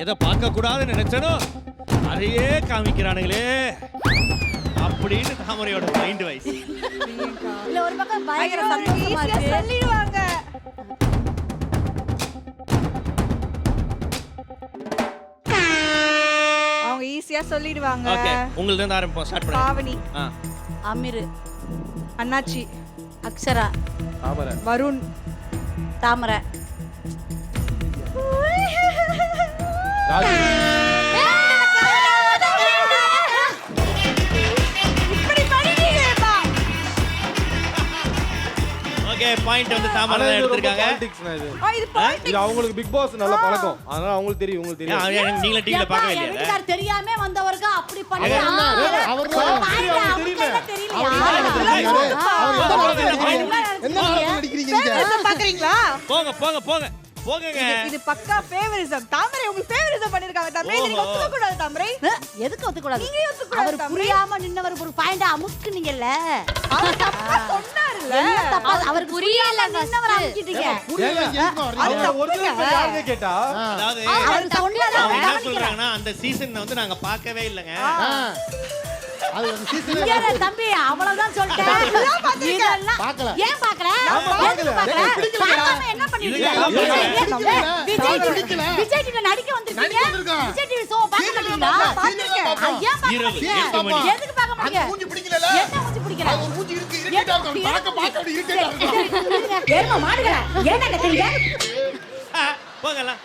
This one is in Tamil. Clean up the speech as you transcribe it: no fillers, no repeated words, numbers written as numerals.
எதை பார்க்க கூடாதுன்னு நினைச்சனோ அதையே காமிக்கிறானுங்களே அப்படின்னு தாமரையோட மைண்ட் வைஸ். இல்ல ஒரு பக்கம் பயங்கர சந்தோஷமா இருக்கு. சொல்லிடுவாங்க. அவங்க ஈஸியா சொல்லிடுவாங்க. ஓகே உங்களுக்கு இருந்து ஆரம்பிப்போம். ஸ்டார்ட் பண்ணுங்க. பாவனி, அமீர், அண்ணாச்சி, அக்ஷரா, தாமரை, வருண், தாமரை, ராஜு. ஓகே பாயிண்ட் வந்து தாமரை எடுத்துட்டாங்க. இது அவங்களுக்கு பிக் பாஸ் நல்ல பழக்கம். அதனால அவங்களுக்கு தெரியும், உங்களுக்கு தெரியும். நீங்களே டீம்ல பார்க்கவே இல்லையா? வீட்டுக்கார தெரியாம வந்தவர்க அப்படி பண்ணி அவர் பாக்குறீங்களா? போங்க போங்க போங்க போங்கங்க. இது பக்கா ஃபேவரிசம். தாமரை உங்களுக்கு ஃபேவரிசம் பண்ணிருக்காங்க. தாமரை நீங்க ஒத்துக்க கூடாது. தாமரை எதுக்கு ஒத்துக்க கூடாது? நீங்க ஒத்துக்க கூடாது. அவர் புரியாம நின்னவர் ஒரு பாயிண்ட் அமுக்குனீங்கல்ல. அவர் தப்பா சொன்னாருல. அவர் புரியல நின்னவர் அமுக்கிட்டீங்க. அவங்க ஒரிஜினல் யாருன்னு கேட்டா அதாவது அவர் சொன்னத அவங்க என்ன சொல்றாங்கன்னா அந்த சீசன் வந்து நாங்க பார்க்கவே இல்லங்க. அது அந்த சீசன்ல இங்க தம்பி அவ்வளவுதான் சொல்லிட்டேன். இதெல்லாம் பார்க்கல. ஏன் பார்க்கல? பார்க்கல. பார்க்காம என்ன பண்ணிட்டீங்க? விஜய் டிவில நடிக்க வந்திருக்கீங்க. விஜய் டிவி ஷோ பார்க்க மாட்டீங்களா? ஏன் பார்க்க மாட்டீங்க? எதுக்கு பார்க்க மாட்டீங்க? அது மூஞ்சி பிடிக்கல. என்ன மூஞ்சி பிடிக்கல? அது ஒரு மூஞ்சி இருக்கு இரிட்டேட்டா இருக்கு. பார்க்க அப்படி இரிட்டேட்டா இருக்கு. ஏமா மாடுங்க. ஏன்டா கத்துறீங்க? போங்கலாம்.